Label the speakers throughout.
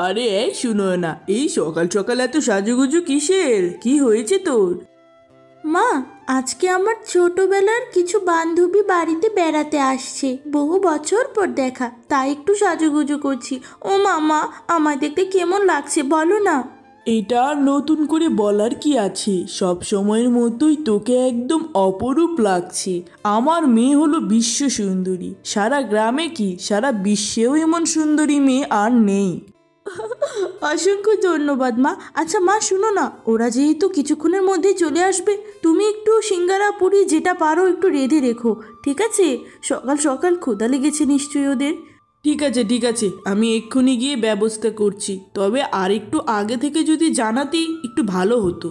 Speaker 1: আরে এই শুনো না, এই সকাল সকাল এত সাজুগুজু কিসের? কি হয়েছে তোর?
Speaker 2: মা, আজকে আমার ছোটবেলার কিছু বান্ধবী বাড়িতে বেড়াতে আসছে, বহু বছর পর দেখা, তাই একটু সাজুগুজু করছি। ও মামা, আমায় দেখতে কেমন লাগছে বলো না?
Speaker 1: এটা আর নতুন করে বলার কি আছে? সব সময়ের মতোই তোকে একদম অপরূপ লাগছে। আমার মেয়ে হলো বিশ্ব সুন্দরী। সারা গ্রামে কি সারা বিশ্বেও এমন সুন্দরী মেয়ে আর নেই।
Speaker 2: অসংখ্য ধন্যবাদ মা। আচ্ছা মা, শুনো না, ওরা যেহেতু কিছুক্ষণের মধ্যে চলে আসবে, তুমি একটু সিঙ্গারা পুরি যেটা পারো একটু রেঁধে রেখো, ঠিক আছে? সকাল সকাল ক্ষুধা লেগেছে নিশ্চয়ই ওদের।
Speaker 1: ঠিক আছে ঠিক আছে, আমি এক্ষুনি গিয়ে ব্যবস্থা করছি। তবে আর একটু আগে থেকে যদি জানাতি একটু ভালো হতো।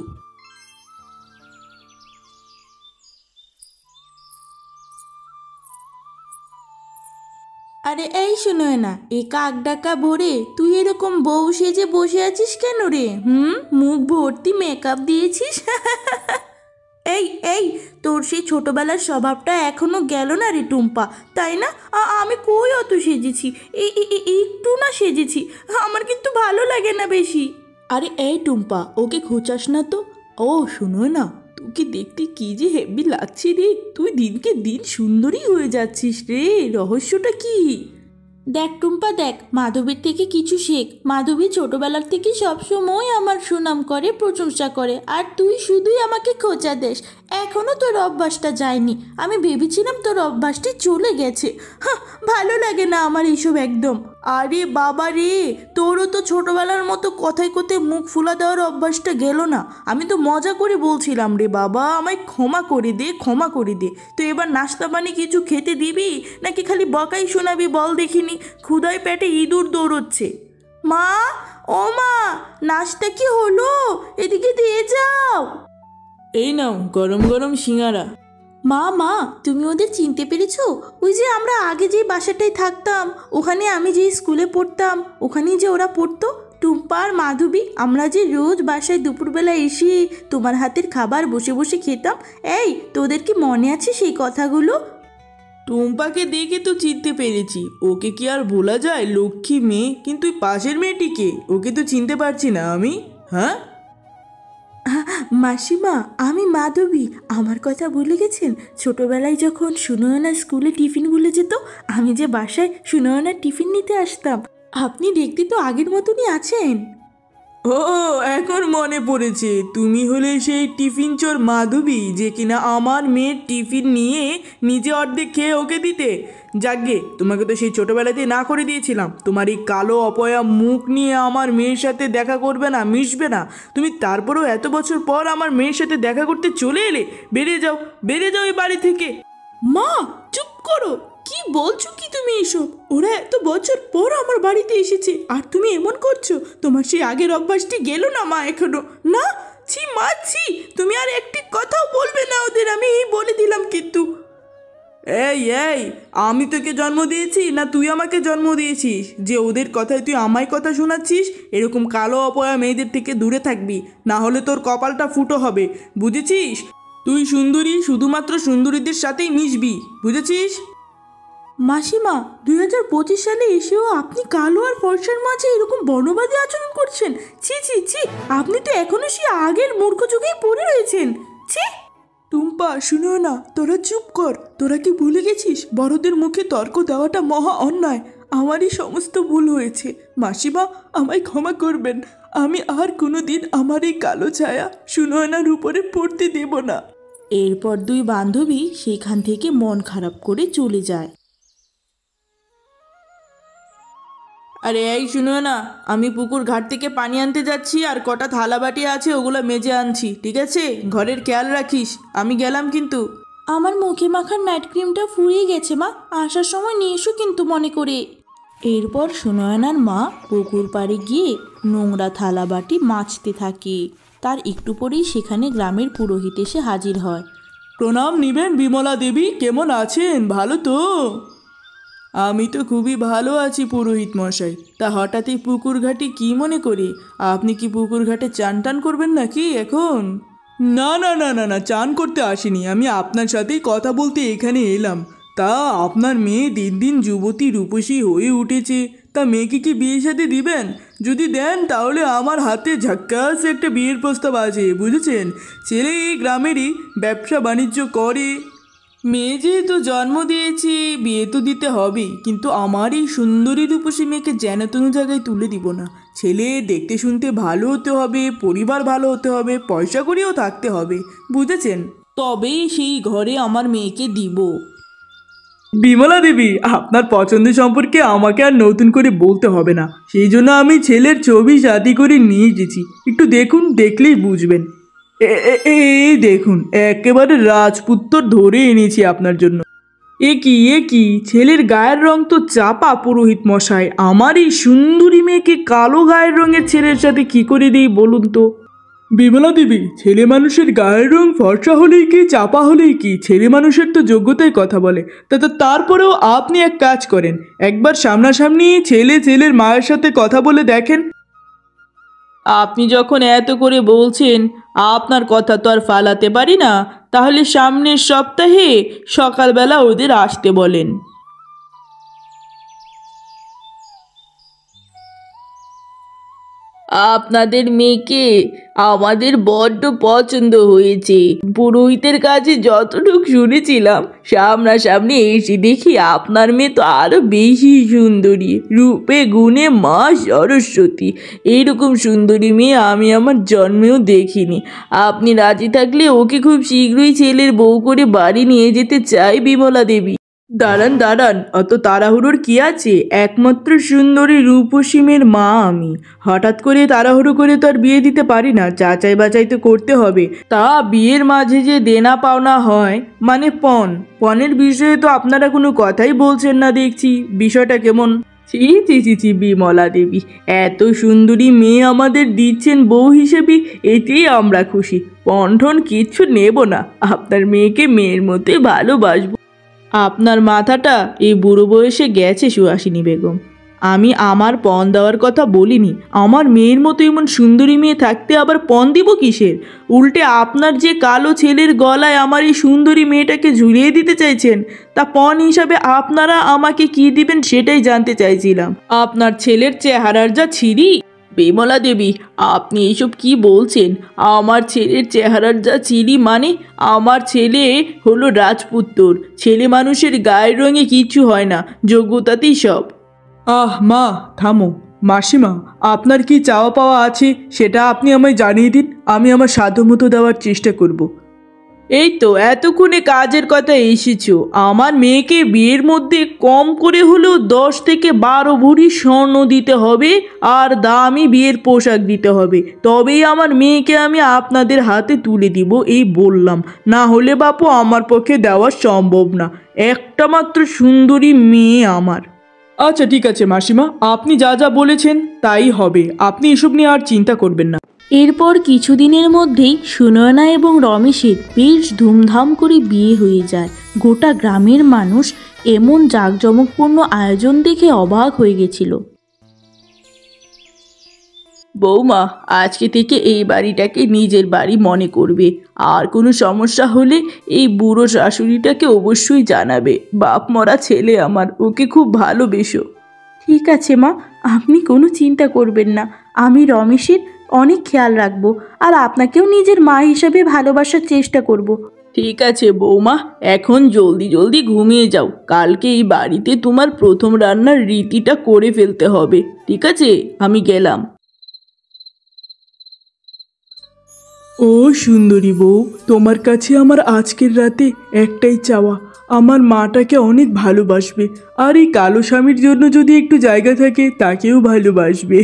Speaker 2: আরে এই শোনো না, এ কাক ডাকা ভোরে তুই এরকম বউ সেজে বসে আছিস কেন রে? মুখ ভর্তি মেকআপ দিয়েছিস? এই এই, তোর সেই ছোটবেলার স্বভাবটা এখনো গেল না রে টুম্পা, তাই না? আমি কই অত সেজেছি, একটু না সেজেছি, আমার কিন্তু ভালো লাগে না বেশি।
Speaker 1: আরে এই টুম্পা, ওকে খোঁচাস না তো। ও শোনো না, তোকে দেখতে কি যে হেভি লাগছে রে। তুই দিনকে দিন সুন্দরী হয়ে যাচ্ছিস রে। রহস্যটা কি?
Speaker 2: দেখ টুম্পা দেখ, মাধবীর থেকে কিছু শেখ। মাধবী ছোটবেলার থেকে সবসময় আমার সুনাম করে, প্রশংসা করে, আর তুই শুধুই আমাকে খোঁচা দেস। এখনো তোর অভ্যাসটা যায়নি। আমি ভেবেছিলাম তোর অভ্যাসটি চলে গেছে। হ্যাঁ, ভালো লাগে না আমার এইসব একদম।
Speaker 1: আরে বাবা রে, তোরও তো ছোটবেলার মতো কথায় কথায় মুখ ফুলা দেওয়ার অভ্যাসটা গেল না। আমি তো মজা করে বলছিলাম রে বাবা, আমায় ক্ষমা করে দে, ক্ষমা করে দে। তো এবার নাস্তা পানি কিছু খেতে দিবি নাকি খালি বকাই শোনাবি বল দেখিনি? ক্ষুধায় পেটে ইঁদুর দৌড়চ্ছে।
Speaker 2: মা, ও মা, নাস্তা কি হলো? এদিকে দিয়ে যাও।
Speaker 1: এই নাও গরম গরম সিঙ্গারা।
Speaker 2: মা মা, তুমি ওদের চিনতে পেরেছো? ওই যে আমরা আগে যে বাসাটায় থাকতাম, ওখানে আমি যে স্কুলে পড়তাম, ওখানেই যে ওরা পড়তো, টুম্পা আর মাধবী। আমরা যে রোজ বাসায় দুপুরবেলা এসে তোমার হাতের খাবার বসে বসে খেতাম। এই, তোদের কি মনে আছে সেই কথাগুলো?
Speaker 1: টুম্পাকে দেখে তো চিনতে পেরেছি, ওকে কি আর ভোলা যায়? লক্ষ্মী মেয়ে। কিন্তু পাশের মেয়েটিকে, ওকে তো চিনতে পারছি না আমি। হ্যাঁ
Speaker 2: মাসিমা, আমি মাধবী। আমার কথা ভুলে গেছেন? ছোটবেলায় যখন সুনয়না স্কুলে টিফিন ভুলে যেত, আমি যে বাসায় সুনয়নার টিফিন নিতে আসতাম। আপনি দেখতে তো আগের মতনই আছেন।
Speaker 1: ও, এখন মনে পড়েছে। তুমি হলে সেই টিফিন চোর মাধবী, যে কিনা আমার মেয়ের টিফিন নিয়ে নিজে অর্ধেক খেয়ে ওকে দিতে। যাকগে, তোমাকে তো সেই ছোটোবেলাতেই না করে দিয়েছিলাম। তোমার এই কালো অপয়া মুখ নিয়ে আমার মেয়ের সাথে দেখা করবে না, মিশবে না। তুমি তারপরেও এত বছর পর আমার মেয়ের সাথে দেখা করতে চলে এলে। বেরিয়ে যাও, বেরিয়ে যাও এই বাড়ি থেকে।
Speaker 2: মা, চুপ করো। কি বলছো কি তুমি এসব? ওরা এত বছর পর আমার বাড়িতে এসেছে আর তুমি এমন করছো? তোমার সেই আগের অভ্যাসটি গেল না মা এখনো? না, ছি মা ছি। তুমি আর একটি কথাও বলবে না ওদের, আমি এই বলে দিলাম কিন্তু।
Speaker 1: এই এই, আমি তোকে জন্ম দিয়েছি না তুই আমাকে জন্ম দিয়েছিস যে ওদের কথায় তুই আমায় কথা শোনাচ্ছিস? এরকম কালো অপয়া মেয়েদের থেকে দূরে থাকবি, না হলে তোর কপালটা ফুটো হবে, বুঝেছিস? তুই সুন্দরী, শুধুমাত্র সুন্দরীদের সাথেই মিশবি, বুঝেছিস?
Speaker 2: মাসিমা, 2025 সালে এসেও আপনি কালো আর ফর্সার মাঝে এরকম বর্ণবাদী আচরণ করছেন? ছি ছি ছি, আপনি তো এখনো সেই আগের মূর্খ যুগেই পড়ে রয়েছেন। ছি।
Speaker 1: টুম্পা শুনো না, তোরা চুপ কর। তোরা কি ভুলে গেছিস বড়দের মুখে তর্ক দেওয়াটা মহা অন্যায়? আমারই সমস্ত ভুল হয়েছে। মাসিমা, আমায় ক্ষমা করবেন। আমি আর কোনোদিন আমার এই কালো ছায়া সুনয়নার উপরে পড়তে দেব না।
Speaker 2: এরপর দুই বান্ধবী সেখান থেকে মন খারাপ করে চলে যায়।
Speaker 1: আরে এই শুনো না, আমি পুকুর ঘাট থেকে পানি আনতে যাচ্ছি, আর কটা থালা বাটি আছে ওগুলো মেজে আনছি, ঠিক আছে? ঘরের খেয়াল রাখিস। আমি গেলাম কিন্তু।
Speaker 2: আমার মুখে মাখার নাইট ক্রিমটা ফুরিয়ে গেছে মা, আসার সময় নিয়ে এসো কিন্তু মনে করে। এরপর সুনয়নার মা পুকুর পাড়ে গিয়ে নোংরা থালা বাটি মাজতে থাকে। তার একটু পরেই সেখানে গ্রামের পুরোহিত এসে হাজির হয়।
Speaker 1: প্রণাম নিবেন বিমলা দেবী, কেমন আছেন? ভালো তো? আমি তো খুবই ভালো আছি পুরোহিত মশাই। তা হঠাৎই পুকুর ঘাটে কি মনে করে? আপনি কি পুকুর ঘাটে চান টান করবেন নাকি এখন? না না না না না, চান করতে আসিনি, আমি আপনার সাথেই কথা বলতে এখানে এলাম। তা আপনার মেয়ে দিন দিন যুবতী রূপসী হয়ে উঠেছে, তা মেয়েকে কি বিয়ে সাথে দিবেন? যদি দেন তাহলে আমার হাতে ঝাক্কাস একটা বিয়ের প্রস্তাব আছে, বুঝেছেন? ছেলে এই গ্রামেরই, ব্যবসা বাণিজ্য করে। মেয়ে যেহেতু জন্ম দিয়েছি, বিয়ে তো দিতে হবেই, কিন্তু আমার এই সুন্দরী রূপসী মেয়েকে যেন কোনো জায়গায় তুলে দিব না। ছেলে দেখতে শুনতে ভালো হতে হবে, পরিবার ভালো হতে হবে, পয়সা করিও থাকতে হবে, বুঝেছেন? তবেই সেই ঘরে আমার মেয়েকে দিব। বিমলা দেবী, আপনার পছন্দ সম্পর্কে আমাকে আর নতুন করে বলতে হবে না, সেই জন্য আমি ছেলের ছবি সাথী করে নিয়ে এসেছি। একটু দেখুন, দেখলেই বুঝবেন। এই দেখুন, একেবারে রাজপুত্র ধরে এনেছি আপনার জন্য। এ কি ছেলের গায়ের রং তো চাপা পুরোহিত মশাই, আমার এই সুন্দরী মেয়েকে কালো গায়ের রঙের ছেলের সাথে কি করে দিই বলুন তো? বিমলা দেবী, ছেলে মানুষের গায়ের রং ফর্সা হলেই কি চাপা হলেই কি, ছেলে মানুষের তো যোগ্যতায় কথা বলে। তারপরেও আপনি এক কাজ করেন, একবার সামনাসামনি ছেলের মায়ের সাথে কথা বলে দেখেন। আপনি যখন এত করে বলছেন, আপনার কথা তো আর ফালাতে পারি না, তাহলে সামনের সপ্তাহে সকালবেলা ওদের আসতে বলেন। আপনাদের মেয়েকে আমাদের বড্ড পছন্দ হয়েছে। পুরোহিতের কাছে যতটুকু শুনেছিলাম, সামনাসামনি এসে দেখি আপনার মেয়ে তো আরো বেশি সুন্দরী, রূপে গুণে মা সরস্বতী। এইরকম সুন্দরী মেয়ে আমি আমার জন্মেও দেখিনি। আপনি রাজি থাকলে ওকে খুব শীঘ্রই ছেলের বউ করে বাড়ি নিয়ে যেতে চাই বিমলা দেবী। দাঁড়ান, অত তাড়াহুড়োর কি আছে? একমাত্র সুন্দরী রূপসীমের মা আমি, হঠাৎ করে তাড়াহুড়ো করে তো আর বিয়ে দিতে পারি না, যাচাই বাছাই তো করতে হবে। তা বিয়ের মাঝে যে দেনা পাওনা হয়, মানে পণের বিষয়ে তো আপনারা কোনো কথাই বলছেন না দেখছি, বিষয়টা কেমন? ছি বিমলা দেবী, এত সুন্দরী মেয়ে আমাদের দিচ্ছেন বউ হিসেবে, এতেই আমরা খুশি। পণ কিচ্ছু নেব না, আপনার মেয়েকে মেয়ের মতোই ভালোবাসবো। আপনার মাথাটা এই বুড়ো বয়সে গেছে সুহাসিনী বেগম। আমি আমার পণ দেওয়ার কথা বলিনি। আমার মেয়ের মতো এমন সুন্দরী মেয়ে থাকতে আবার পণ দিব কিসের? উল্টে আপনার যে কালো ছেলের গলায় আমার এই সুন্দরী মেয়েটাকে ঝুলিয়ে দিতে চাইছেন, তা পণ হিসাবে আপনারা আমাকে কি দিবেন সেটাই জানতে চাইছিলাম। আপনার ছেলের চেহারার যা ছিরি! বিমলা দেবী, আপনি এইসব কি বলছেন? আমার ছেলের চেহারার যা চিরি মানে? আমার ছেলে হলো রাজপুত্তর। ছেলে মানুষের গায়ের রঙে কিচ্ছু হয় না, যোগ্যতাতেই সব। মা থামো। মাসিমা, আপনার কি চাওয়া পাওয়া আছে সেটা আপনি আমায় জানিয়ে দিন, আমি আমার সাধ্যমতো দেওয়ার চেষ্টা করব। এই তো এতক্ষণে কাজের কথা এসেছো। আমার মেয়েকে বিয়ের মধ্যে কম করে হলেও 10 থেকে 12 ভরি স্বর্ণ দিতে হবে, আর দামি বিয়ের পোশাক দিতে হবে, তবেই আমার মেয়েকে আমি আপনাদের হাতে তুলে দিব। এই বললাম, না হলে বাপু আমার পক্ষে দেওয়া সম্ভব না। একটা মাত্র সুন্দরী মেয়ে আমার। আচ্ছা ঠিক আছে মাসিমা, আপনি যা যা বলেছেন তাই হবে, আপনি এসব নিয়ে আর চিন্তা করবেন না।
Speaker 2: এরপর কিছুদিনের মধ্যেই সুনয়না এবং রমেশের বেশ ধুমধাম করে বিয়ে হয়ে যায়। গোটা গ্রামের মানুষ এমন জাঁকজমকপূর্ণ আয়োজন দেখে অবাক হয়ে গেছিল।
Speaker 1: বৌমা, আজকে থেকে এই বাড়িটাকে নিজের বাড়ি মনে করবে, আর কোনো সমস্যা হলে এই বুড়ো শাশুড়িটাকে অবশ্যই জানাবে। বাপ মরা ছেলে আমার, ওকে খুব ভালোবেসো।
Speaker 2: ঠিক আছে মা, আপনি কোনো চিন্তা করবেন না, আমি রমেশের অনেক খেয়াল রাখবো, আর আপনাকেও নিজের মা হিসাবে ভালোবাসার চেষ্টা করব।
Speaker 1: ঠিক আছে বৌমা, এখন জলদি ঘুমিয়ে যাও। কালকে এই বাড়িতে তোমার প্রথম রান্নার রীতিটা করে ফেলতে হবে। ঠিক আছে, আমি গেলাম। ও সুন্দরী বউ, তোমার কাছে আমার আজকের রাতে একটাই চাওয়া, আমার মাটাকে অনেক ভালোবাসবে, আর এই কালো স্বামীর জন্য যদি একটু জায়গা থাকে তাকেও ভালোবাসবে।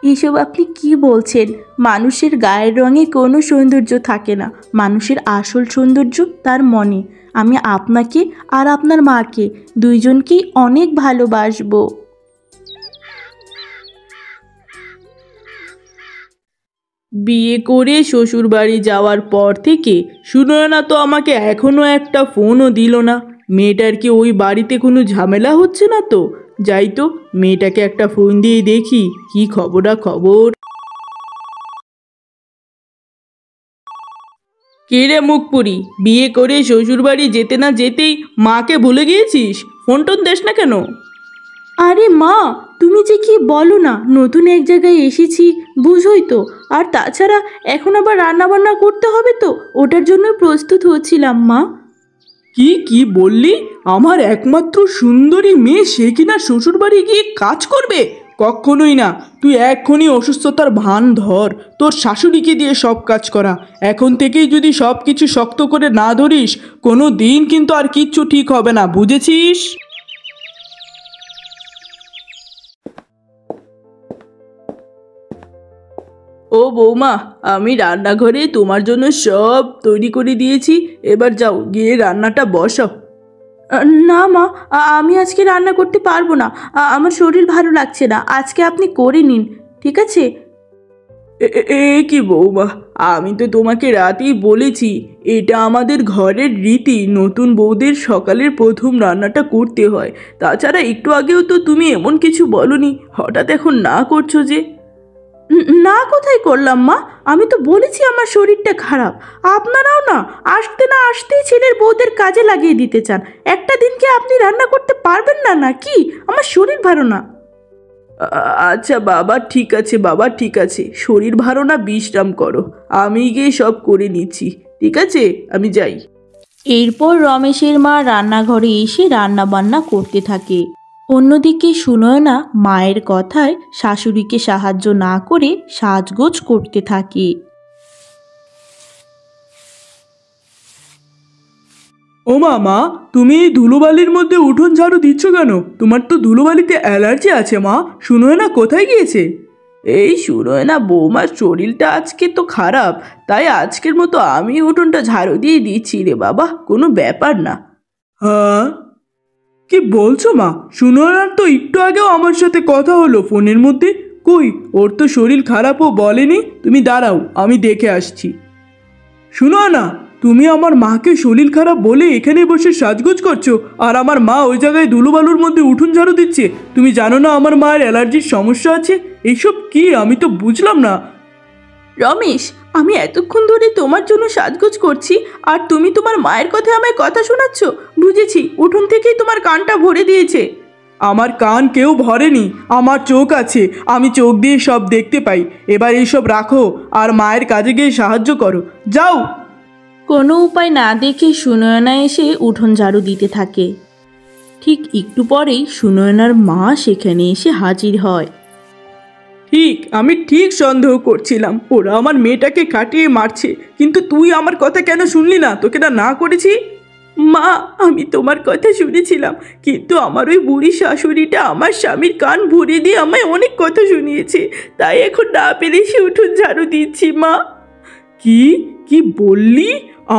Speaker 2: এসব আপনি কি বলছেন? মানুষের গায়ের রঙে কোনো সৌন্দর্য থাকে না, মানুষের আসল সৌন্দর্য তার মনে। আমি আপনাকে আর আপনার মাকে দুইজনকেই অনেক ভালোবাসবো।
Speaker 1: বিয়ে করে শ্বশুর বাড়ি যাওয়ার পর থেকে সুনয়না তো আমাকে এখনো একটা ফোনও দিল না। মেয়েটার কি ওই বাড়িতে কোনো ঝামেলা হচ্ছে না তো? যাই তো, মেয়েটাকে একটা ফোন দিয়ে দেখি কি খবর। কে রে মুখপুরি, বিয়ে করে শ্বশুরবাড়ি যেতে না যেতেই মাকে ভুলে গিয়েছিস? ফোন টোন দেস না কেন?
Speaker 2: আরে মা, তুমি যে কি বলো না, নতুন এক জায়গায় এসেছি, বুঝোই তো। আর তাছাড়া এখন আবার রান্না বান্না করতে হবে, তো ওটার জন্য প্রস্তুত হচ্ছিলাম মা।
Speaker 1: কি কি বললি? আমার একমাত্র সুন্দরী মেয়ে, সে কিনা শ্বশুরবাড়ি গিয়ে কাজ করবে? কখনোই না। তুই এক্ষুনি অসুস্থতার ভান ধর, তোর শাশুড়িকে দিয়ে সব কাজ করা। এখন থেকেই যদি সব কিছু শক্ত করে না ধরিস, কোনো দিন কিন্তু আর কিচ্ছু ঠিক হবে না, বুঝেছিস? ও বৌমা, আমি রান্নাঘরে তোমার জন্য সব তৈরি করে দিয়েছি, এবার যাও গিয়ে রান্নাটা বসাও।
Speaker 2: না মা, আমি আজকে রান্না করতে পারবো না। আমার শরীর ভালো লাগছে না, আজকে আপনি করে নিন, ঠিক আছে?
Speaker 1: কি বৌমা, আমি তো তোমাকে রাতেই বলেছি এটা আমাদের ঘরের রীতি, নতুন বউদের সকালের প্রথম রান্নাটা করতে হয়। তাছাড়া একটু আগেও তো তুমি এমন কিছু বলনি, হঠাৎ এখন না করছো যে?
Speaker 2: না, কোথায় করলাম মা? আমি তো বলেছি আমার শরীরটা খারাপ। আপনারাও না আসতে না আসতেই ছেলের বউদের কাজে লাগিয়ে দিতে চান। একটা দিনকে আপনি রান্না করতে পারবেন না নাকি? আমার শরীর ভালো না।
Speaker 1: আচ্ছা বাবা, ঠিক আছে বাবা, ঠিক আছে, শরীর ভালো না, বিশ্রাম করো, আমি গিয়ে সব করে নিচ্ছি, ঠিক আছে, আমি যাই।
Speaker 2: এরপর রমেশের মা রান্নাঘরে এসে রান্না বান্না করতে থাকে। অন্যদিকে সুনয়না মায়ের কথায় শাশুড়িকে সাহায্য না করে সাজগোজ করতে থাকে।
Speaker 1: ও মা, তুমি এই ধুলোবালির মধ্যে উঠোন ঝাড়ু দিচ্ছ কেন? তোমার তো ধুলোবালিতে অ্যালার্জি আছে মা। শুনোয় না কোথায় গিয়েছে? এই শুনোয় না, বৌমার শরীরটা আজকে তো খারাপ, তাই আজকের মতো আমি উঠোনটা ঝাড়ু দিয়ে দিচ্ছি রে বাবা, কোনো ব্যাপার না। হ্যাঁ, কি বলছো মা? শুনোয়ার তো একটু আগেও আমার সাথে কথা হলো ফোনের মধ্যে। কই, ওর তো শরীর খারাপও বলেনি। তুমি দাঁড়াও, আমি দেখে আসছি। শুনো না, তুমি আমার মাকে শরীর খারাপ বলে এখানে বসে সাজগোজ করছো, আর আমার মা ওই জায়গায় ধুলোবালুর মধ্যে উঠোন ঝাড়ু দিচ্ছে। তুমি জানো না আমার মায়ের অ্যালার্জির সমস্যা আছে? এইসব কি, আমি তো বুঝলাম না।
Speaker 2: রমেশ, আমি এতক্ষণ ধরে তোমার জন্য সাজগোজ করছি, আর তুমি তোমার মায়ের কথা আমায় কথা শোনাচ্ছ? বুঝেছি, উঠোন থেকেই তোমার কানটা ভরে দিয়েছে।
Speaker 1: আমার কান কেউ ভরেনি, আমার চোখ আছে, আমি চোখ দিয়ে সব দেখতে পাই। এবার এইসব রাখো আর মায়ের কাজে গিয়ে সাহায্য করো, যাও।
Speaker 2: কোনো উপায় না দেখে সুনয়না এসে উঠোন ঝাড়ু দিতে থাকে। ঠিক একটু পরেই সুনয়নার মা সেখানে এসে হাজির হয়।
Speaker 1: আমি ঠিক সন্দেহ করছিলাম ওরা আমার মেয়েটাকে কাটিয়ে মারছে, কিন্তু তুই আমার কথা কেন শুনলি না? তোকে না করেছি? মা, আমি তোমার কথা শুনেছিলাম, কিন্তু আমার ওই বুড়ি শাশুড়িটা আমার স্বামীর কান ভরে দিয়ে আমায় অনেক কথা শুনিয়েছে, তাই এখন না পেরে সে উঠোন ঝাড়ু দিচ্ছি মা। কি কি বললি?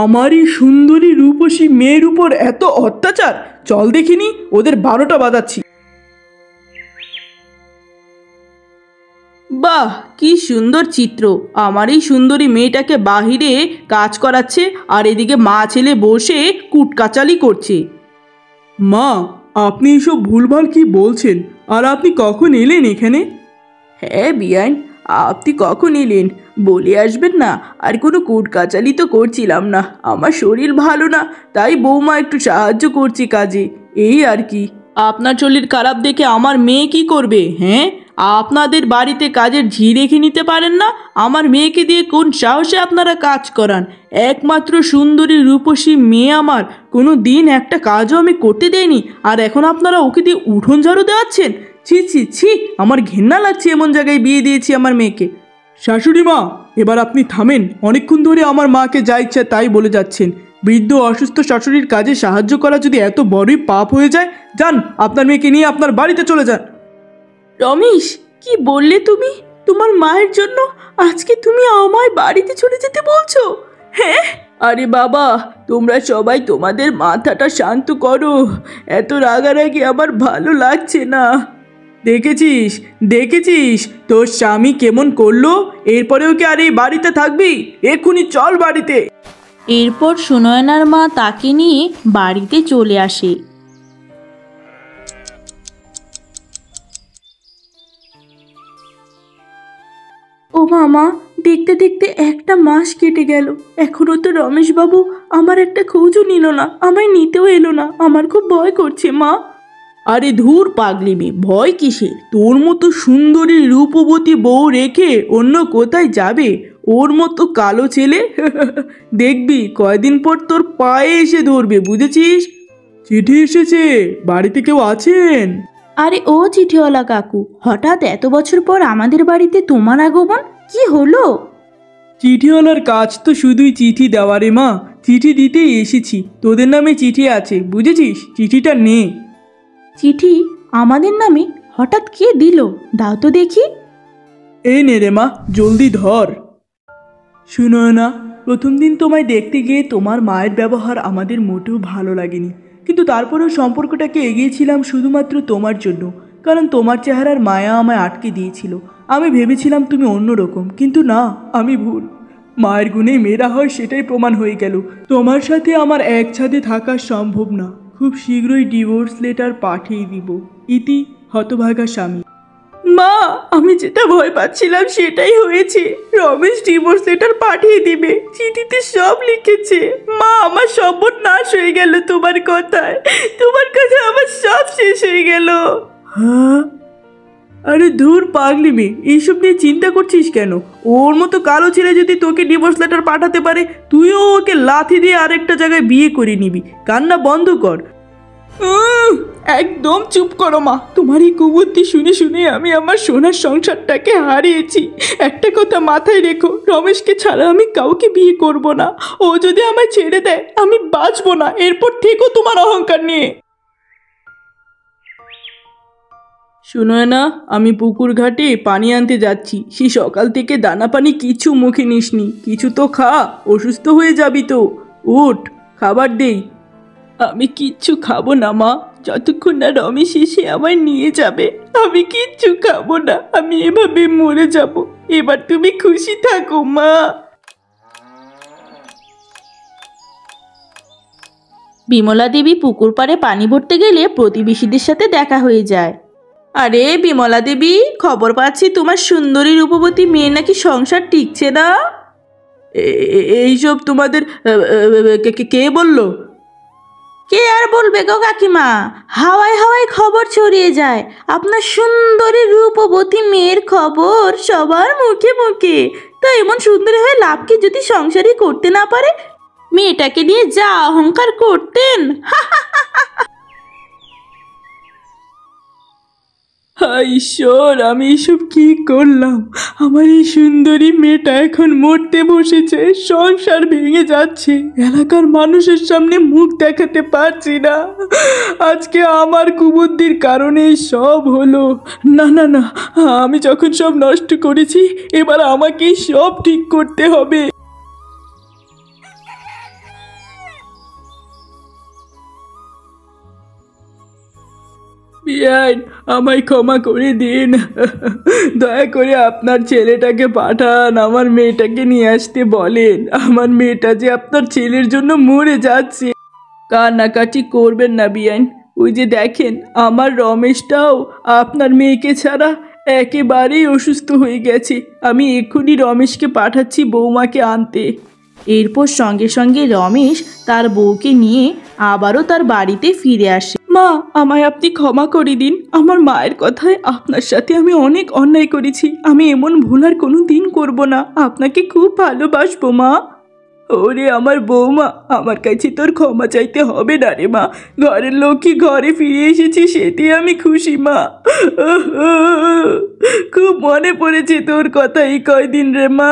Speaker 1: আমার এই সুন্দরী রূপসী মেয়ের উপর এত অত্যাচার? চল দেখিনি, ওদের 12টা বাজাচ্ছি। বাহ, কি সুন্দর চিত্র! আমার এই সুন্দরী মেয়েটাকে বাহিরে কাজ করাচ্ছে, আর এদিকে মা ছেলে বসে কুটকাচালি করছে। মা, আপনি এসব ভুলভাল কি বলছেন? আর আপনি কখন এলেন এখানে? হ্যাঁ বিয়ান, আপনি কখন এলেন? বলে আসবেন না। আর কোনো কুটকাচালি তো করছিলাম না, আমার শরীর ভালো না, তাই বৌমা একটু সাহায্য করছি কাজে, এই আর কি। আপনার শরীর খারাপ দেখে আমার মেয়ে কি করবে? হ্যাঁ, আপনাদের বাড়িতে কাজের ঝি রেখে নিতে পারেন না? আমার মেয়েকে দিয়ে কোন সাহসে আপনারা কাজ করান? একমাত্র সুন্দরী রূপসী মেয়ে আমার, কোনো দিন একটা কাজও আমি করতে দেইনি, আর এখন আপনারা ওকে দিয়ে উঠোন ঝাড়ু দেওয়াচ্ছেন? ছি ছি ছি, আমার ঘেন্না লাগছে এমন জায়গায় বিয়ে দিয়েছি আমার মেয়েকে। শাশুড়ি মা, এবার আপনি থামেন। অনেকক্ষণ ধরে আমার মাকে যা ইচ্ছা তাই বলে যাচ্ছেন। বৃদ্ধ অসুস্থ শাশুড়ির কাজে সাহায্য করা যদি এত বড়ই পাপ হয়ে যায়, যান আপনার মেয়েকে নিয়ে আপনার বাড়িতে চলে যান। রমেশ, কি বললে তুমি? তোমার মায়ের জন্য আজকে তুমি আমায় বাড়িতে চলে যেতে বলছো? হ্যাঁ, আরে বাবা, তোমরা সবাই তোমাদের মাথাটা শান্ত করো, এত রাগারাগি আমার ভালো লাগছে না। দেখেছিস দেখেছিস তোর স্বামী কেমন করলো? এরপরেও কি আর এই বাড়িতে থাকবি? এক্ষুনি চল বাড়িতে।
Speaker 2: এরপর সুনয়নার মা তাকে নিয়ে বাড়িতে চলে আসে। ও মামা, দেখতে দেখতে একটা মাস কেটে গেল, এখনো তো রমেশবাবু আমার একটা খোঁজও নিল না, আমায় নিতেও এলো না। আমার খুব ভয় করছে মা।
Speaker 1: আরে ধুর পাগলি মেয়ে, ভয় কিসের? তোর মতো সুন্দরী রূপবতী বউ রেখে অন্য কোথায় যাবে? ওর মতো কালো ছেলে দেখবি কয়দিন পর তোর পায়ে এসে ধরবে, বুঝেছিস? চিঠি এসেছে, বাড়িতে কেউ আছেন?
Speaker 2: আরে ও চিঠিওয়ালা কাকু, হঠাৎ এত বছর পর আমাদের বাড়িতে তোমার আগমন, কি হলো?
Speaker 1: চিঠিওয়ালার কাজ তো শুধুই চিঠি দেওয়া রে মা। চিঠি দিতেই এসেছি, তোদের নামে চিঠি আছে, বুঝেছিস? চিঠিটা নে।
Speaker 2: চিঠি আমাদের নামে? হঠাৎ কে দিল? দাও তো দেখি।
Speaker 1: এই নে রে মা, জলদি ধর। শুনো না, প্রথম দিন তোমায় দেখতে গিয়ে তোমার মায়ের ব্যবহার আমাদের মোটেও ভালো লাগেনি, কিন্তু তারপরেও সম্পর্কটাকে এগিয়েছিলাম শুধুমাত্র তোমার জন্য, কারণ তোমার চেহারার মায়া আমায় আটকে দিয়েছিল। আমি ভেবেছিলাম তুমি অন্যরকম, কিন্তু না, আমি ভুল। মায়ের গুণে মেয়েরা হয় সেটাই প্রমাণ হয়ে গেল। তোমার সাথে আমার এক ছাদে থাকা সম্ভব না। খুব শীঘ্রই ডিভোর্স লেটার পাঠিয়ে দিব। ইতি, হতভাগা স্বামী। মা, আমি যেটা ভয় পাচ্ছিলাম সেটাই হয়েছে। রমেশ ডিভোর্স লেটার পাঠিয়ে দিবে, চিঠিতে সব লিখেছে। মা, আমার সর্বনাশ হয়ে গেল তোমার কথায়। তোমার কাছে আমার সব শেষ হয়ে গেল। হ্যাঁ? আরে ধুর পাগলি মেয়ে, এইসব নিয়ে চিন্তা করছিস কেন? ওর মতো কালো ছেলে যদি তোকে ডিভোর্স লেটার পাঠাতে পারে, তুইও ওকে লাথি দিয়ে আরেকটা জায়গায় বিয়ে করে নিবি। কান্না বন্ধ কর। একদম চুপ করো মা। তোমার এই কুবুদ্ধি শুনে শুনে আমি আমার সোনার সংসারটাকে হারিয়েছি। একটা কথা মাথায় রেখো, রমেশকে ছাড়া আমি কাউকে বিয়ে করব না। ও যদি আমায় ছেড়ে দেয় আমি বাঁচবো না। এরপর থেকেও তোমার অহংকার নিয়ে। শুনো না, আমি পুকুর ঘাটে পানি আনতে যাচ্ছি। সেই সকাল থেকে দানা পানি কিছু মুখে নিসনি। কিছু তো খা, অসুস্থ হয়ে যাবি তো। উঠ, খাবার দেই। আমি কিচ্ছু খাবো না মা, যতক্ষণ না রমেশ এসে আমায় নিয়ে যাবে। আমি কিচ্ছু খাবো না, আমি এভাবে মরে যাব। এবার তুমি খুশি থাকো মা।
Speaker 2: বিমলা দেবী পুকুর পাড়ে পানি ভরতে গেলে প্রতিবেশীদের সাথে দেখা হয়ে যায়। আরে বিমলা দেবী, খবর পাচ্ছি তোমার সুন্দরী রূপবতী মেয়ে নাকি সংসার টিকছে না।
Speaker 1: এইসব তোমাদের কে বললো?
Speaker 2: কে আর বলবে গো কাকিমা, হাওয়ায় হাওয়ায় খবর ছড়িয়ে যায়। আপনার সুন্দরী রূপবতী মেয়ের খবর সবার মুখে মুখে। তো এমন সুন্দরী হয়ে লাভ কি যদি সংসারই করতে না পারে? মেয়েটাকে নিয়ে যা অহংকার করতেন।
Speaker 1: হায় ঈশ্বর, আমি এসব কি করলাম? আমার এই সুন্দরী মেয়েটা এখন মরতে বসেছে, সংসার ভেঙে যাচ্ছে, এলাকার মানুষের সামনে মুখ দেখাতে পারছি না। আজকে আমার কুবুদ্ধির কারণে সব হলো। না না না, আমি যখন সব নষ্ট করেছি, এবার আমাকেই সব ঠিক করতে হবে। বিয়ান, আমায় ক্ষমা করে দিন। দয়া করে আপনার ছেলেটাকে পাঠান, আমার মেয়েটাকে নিয়ে আসতে বলেন। আমার মেয়েটা যে আপনার ছেলের জন্য মরে যাচ্ছে। কান্নাকাটি করবেন না বিয়ান। ওই যে দেখেন, আমার রমেশটাও আপনার মেয়েকে ছাড়া একেবারেই অসুস্থ হয়ে গেছে। আমি এক্ষুনি রমেশকে পাঠাচ্ছি বৌমাকে আনতে।
Speaker 2: এরপর সঙ্গে সঙ্গে রমেশ তার বউকে নিয়ে আবারও তার বাড়িতে ফিরে আসে।
Speaker 1: মা, আমায় আপনি ক্ষমা করে দিন। আমার মায়ের কথায় আপনার সাথে আমি অনেক অন্যায় করেছি। আমি এমন ভুল আর কোনো দিন করবো না। আপনাকে খুব ভালোবাসবো মা। ওরে আমার বৌমা, আমার কাছে তোর ক্ষমা চাইতে হবে না রে মা। ঘরের লক্ষ্মী ঘরে ফিরে এসেছি, সেটি আমি খুশি মা। খুব মনে পড়েছে তোর কথা এই কয়দিন রে মা।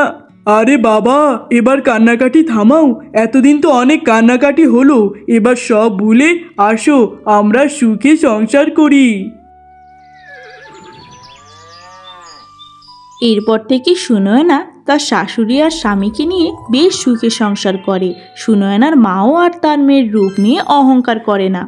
Speaker 1: আরে বাবা, এবার কান্নাকাটি থামাও। এতদিন তো অনেক কান্নাকাটি হলো, এবার সব ভুলে আসো, আমরা সুখে সংসার করি।
Speaker 2: এরপর থেকে সুনয়না তার শাশুড়ি আর স্বামীকে নিয়ে বেশ সুখে সংসার করে। সুনয়নার মাও আর তার মেয়ের রূপ নিয়ে অহংকার করে না।